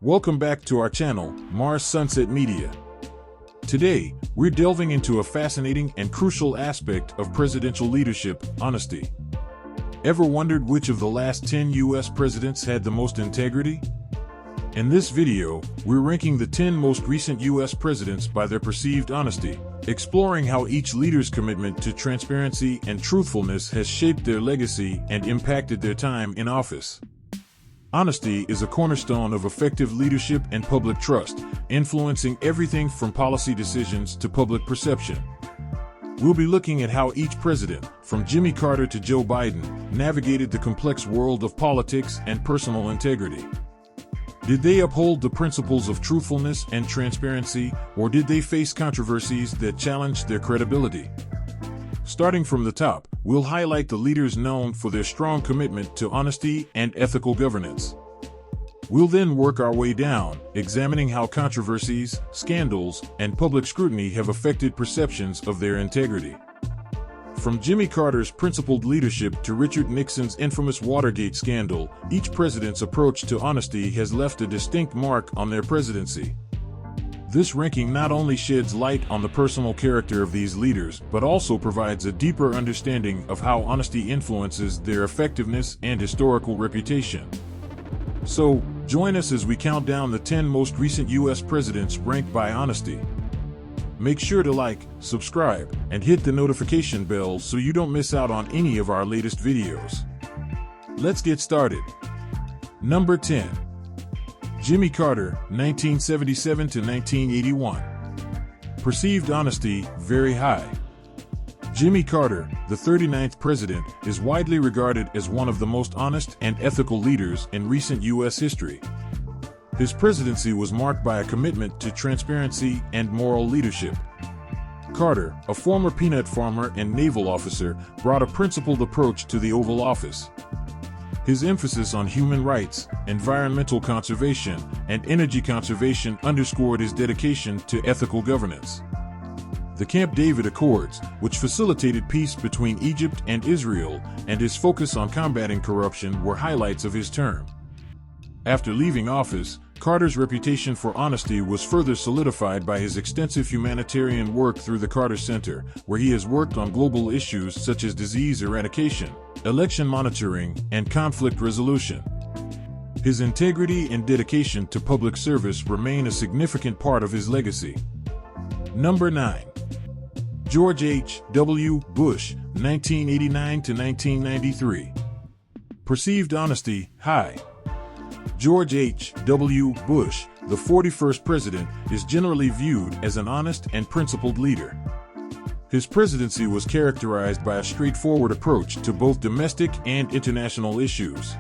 Welcome back to our channel, Mars Sunset Media. Today, we're delving into a fascinating and crucial aspect of presidential leadership: honesty. Ever wondered which of the last 10 US presidents had the most integrity? In this video, we're ranking the 10 most recent US presidents by their perceived honesty, exploring how each leader's commitment to transparency and truthfulness has shaped their legacy and impacted their time in office. Honesty is a cornerstone of effective leadership and public trust, influencing everything from policy decisions to public perception. We'll be looking at how each president, from Jimmy Carter to Joe Biden, navigated the complex world of politics and personal integrity. Did they uphold the principles of truthfulness and transparency, or did they face controversies that challenged their credibility? Starting from the top, we'll highlight the leaders known for their strong commitment to honesty and ethical governance. We'll then work our way down, examining how controversies, scandals, and public scrutiny have affected perceptions of their integrity. From Jimmy Carter's principled leadership to Richard Nixon's infamous Watergate scandal, each president's approach to honesty has left a distinct mark on their presidency. This ranking not only sheds light on the personal character of these leaders, but also provides a deeper understanding of how honesty influences their effectiveness and historical reputation. So, join us as we count down the 10 most recent US presidents ranked by honesty. Make sure to like, subscribe, and hit the notification bell so you don't miss out on any of our latest videos. Let's get started. Number 10. Jimmy Carter, 1977 to 1981. Perceived honesty, very high. Jimmy Carter, the 39th president, is widely regarded as one of the most honest and ethical leaders in recent U.S. history. His presidency was marked by a commitment to transparency and moral leadership. Carter, a former peanut farmer and naval officer, brought a principled approach to the Oval Office. His emphasis on human rights, environmental conservation, and energy conservation underscored his dedication to ethical governance. The Camp David Accords, which facilitated peace between Egypt and Israel, and his focus on combating corruption were highlights of his term. After leaving office, Carter's reputation for honesty was further solidified by his extensive humanitarian work through the Carter Center, where he has worked on global issues such as disease eradication, election monitoring, and conflict resolution. His integrity and dedication to public service remain a significant part of his legacy. Number 9. George H. W. Bush, 1989 to 1993. Perceived honesty, high. George H. W. Bush, the 41st president, is generally viewed as an honest and principled leader. His presidency was characterized by a straightforward approach to both domestic and international issues.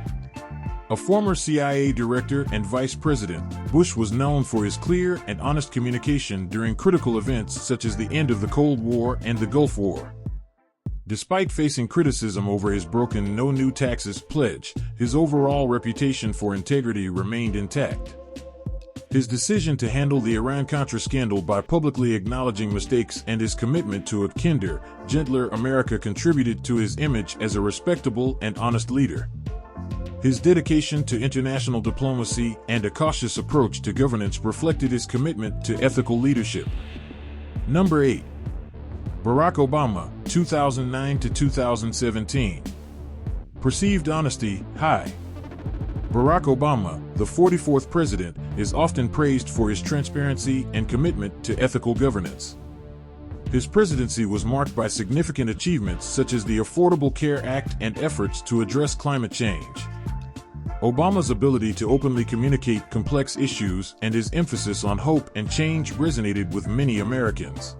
A former CIA director and vice president, Bush was known for his clear and honest communication during critical events such as the end of the Cold War and the Gulf War. Despite facing criticism over his broken no new taxes pledge, his overall reputation for integrity remained intact. His decision to handle the Iran-Contra scandal by publicly acknowledging mistakes and his commitment to a kinder, gentler America contributed to his image as a respectable and honest leader. His dedication to international diplomacy and a cautious approach to governance reflected his commitment to ethical leadership. Number 8. Barack Obama, 2009 to 2017. Perceived honesty, high. Barack Obama, the 44th president, is often praised for his transparency and commitment to ethical governance. His presidency was marked by significant achievements such as the Affordable Care Act and efforts to address climate change. Obama's ability to openly communicate complex issues and his emphasis on hope and change resonated with many Americans.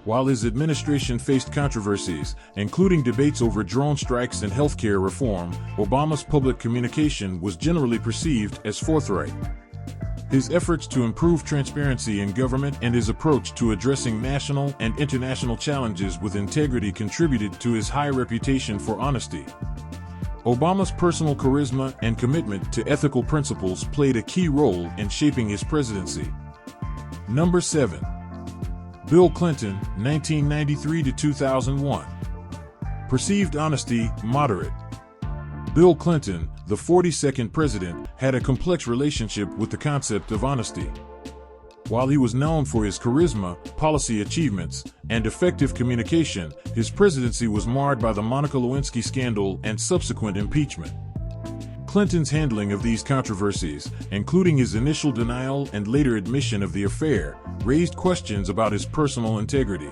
While his administration faced controversies, including debates over drone strikes and healthcare reform, Obama's public communication was generally perceived as forthright. His efforts to improve transparency in government and his approach to addressing national and international challenges with integrity contributed to his high reputation for honesty. Obama's personal charisma and commitment to ethical principles played a key role in shaping his presidency. Number 7. Bill Clinton, 1993 to 2001. Perceived honesty, moderate. Bill Clinton, the 42nd president, had a complex relationship with the concept of honesty. While he was known for his charisma, policy achievements, and effective communication, his presidency was marred by the Monica Lewinsky scandal and subsequent impeachment. Clinton's handling of these controversies, including his initial denial and later admission of the affair, raised questions about his personal integrity.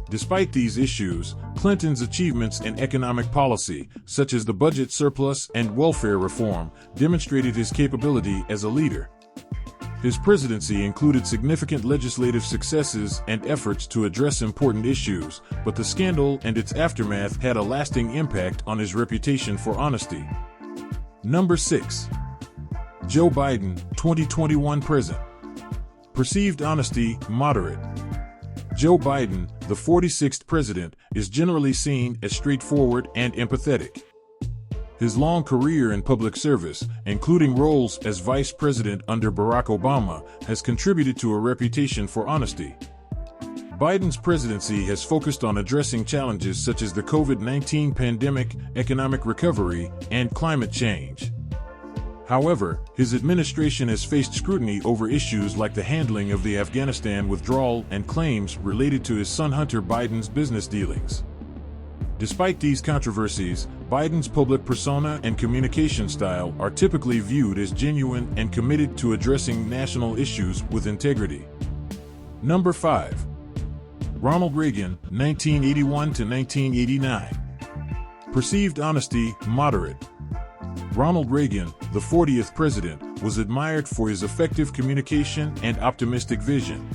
Despite these issues, Clinton's achievements in economic policy, such as the budget surplus and welfare reform, demonstrated his capability as a leader. His presidency included significant legislative successes and efforts to address important issues, but the scandal and its aftermath had a lasting impact on his reputation for honesty. Number 6. Joe Biden, 2021 President. Perceived honesty, moderate. Joe Biden, the 46th president, is generally seen as straightforward and empathetic. His long career in public service, including roles as vice president under Barack Obama, has contributed to a reputation for honesty. Biden's presidency has focused on addressing challenges such as the COVID-19 pandemic, economic recovery, and climate change. However, his administration has faced scrutiny over issues like the handling of the Afghanistan withdrawal and claims related to his son Hunter Biden's business dealings. Despite these controversies, Biden's public persona and communication style are typically viewed as genuine and committed to addressing national issues with integrity. Number 5. Ronald Reagan, 1981 to 1989. Perceived honesty, moderate. Ronald Reagan, the 40th president, was admired for his effective communication and optimistic vision.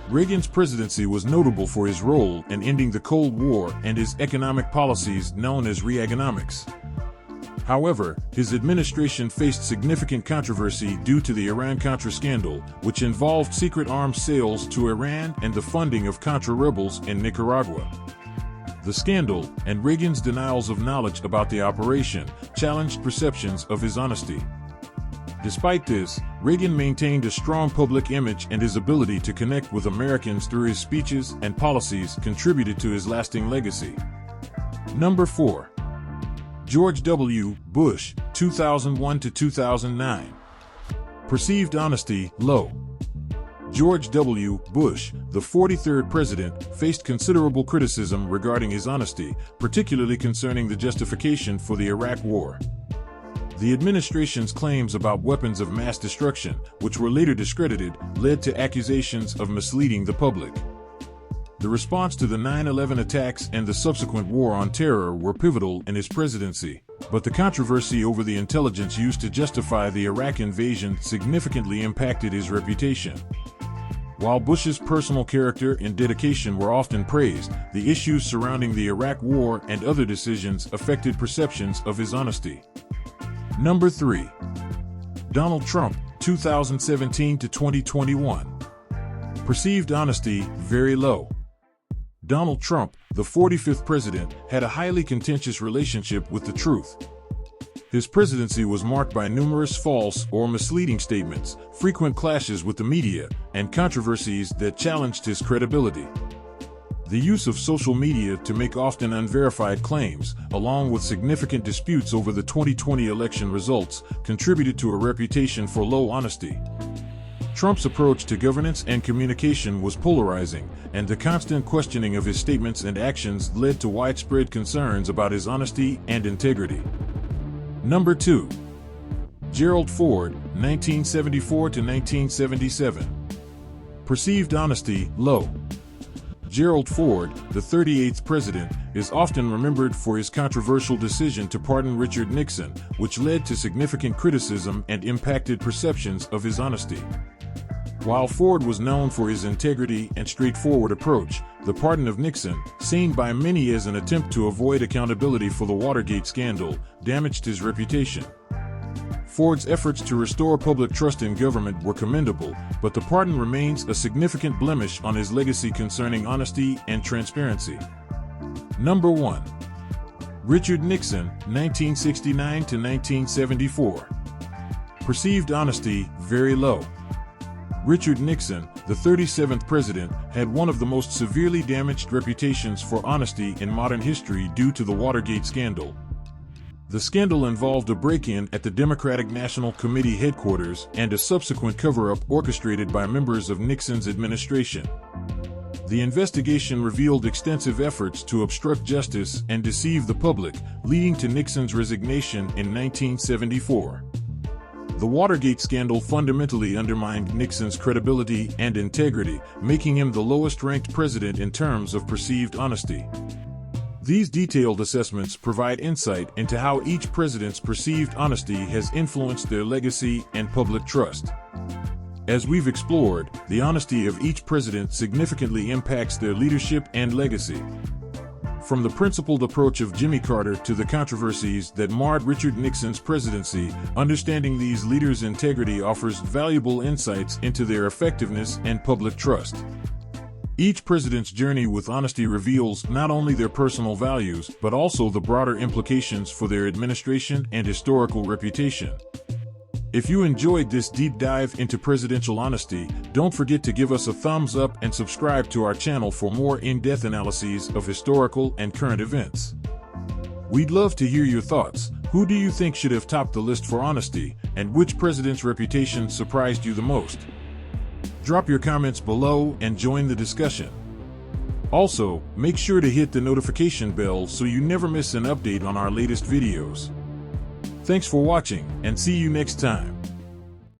Reagan's presidency was notable for his role in ending the Cold War and his economic policies known as Reaganomics. However, his administration faced significant controversy due to the Iran-Contra scandal, which involved secret arms sales to Iran and the funding of Contra rebels in Nicaragua. The scandal, and Reagan's denials of knowledge about the operation, challenged perceptions of his honesty. Despite this, Reagan maintained a strong public image, and his ability to connect with Americans through his speeches and policies contributed to his lasting legacy. Number 4. George W. Bush, 2001 to 2009. Perceived honesty, low. George W. Bush, the 43rd president, faced considerable criticism regarding his honesty, particularly concerning the justification for the Iraq War. The administration's claims about weapons of mass destruction, which were later discredited, led to accusations of misleading the public. The response to the 9/11 attacks and the subsequent war on terror were pivotal in his presidency, but the controversy over the intelligence used to justify the Iraq invasion significantly impacted his reputation. While Bush's personal character and dedication were often praised, the issues surrounding the Iraq War and other decisions affected perceptions of his honesty. Number 3. Donald Trump, 2017 to 2021. Perceived honesty, very low. Donald Trump, the 45th president, had a highly contentious relationship with the truth. His presidency was marked by numerous false or misleading statements, frequent clashes with the media, and controversies that challenged his credibility. The use of social media to make often unverified claims, along with significant disputes over the 2020 election results, contributed to a reputation for low honesty. Trump's approach to governance and communication was polarizing, and the constant questioning of his statements and actions led to widespread concerns about his honesty and integrity. Number 2. Gerald Ford, 1974 to 1977. Perceived honesty, low. Gerald Ford, the 38th president, is often remembered for his controversial decision to pardon Richard Nixon, which led to significant criticism and impacted perceptions of his honesty. While Ford was known for his integrity and straightforward approach, the pardon of Nixon, seen by many as an attempt to avoid accountability for the Watergate scandal, damaged his reputation. Ford's efforts to restore public trust in government were commendable, but the pardon remains a significant blemish on his legacy concerning honesty and transparency. Number 1. Richard Nixon, 1969 to 1974. Perceived honesty, very low. Richard Nixon, the 37th president, had one of the most severely damaged reputations for honesty in modern history due to the Watergate scandal. The scandal involved a break-in at the Democratic National Committee headquarters and a subsequent cover-up orchestrated by members of Nixon's administration. The investigation revealed extensive efforts to obstruct justice and deceive the public, leading to Nixon's resignation in 1974. The Watergate scandal fundamentally undermined Nixon's credibility and integrity, making him the lowest-ranked president in terms of perceived honesty. These detailed assessments provide insight into how each president's perceived honesty has influenced their legacy and public trust. As we've explored, the honesty of each president significantly impacts their leadership and legacy. From the principled approach of Jimmy Carter to the controversies that marred Richard Nixon's presidency, understanding these leaders' integrity offers valuable insights into their effectiveness and public trust. Each president's journey with honesty reveals not only their personal values, but also the broader implications for their administration and historical reputation. If you enjoyed this deep dive into presidential honesty, don't forget to give us a thumbs up and subscribe to our channel for more in-depth analyses of historical and current events. We'd love to hear your thoughts. Who do you think should have topped the list for honesty, and which president's reputation surprised you the most? Drop your comments below and join the discussion. Also, make sure to hit the notification bell so you never miss an update on our latest videos. Thanks for watching, and see you next time.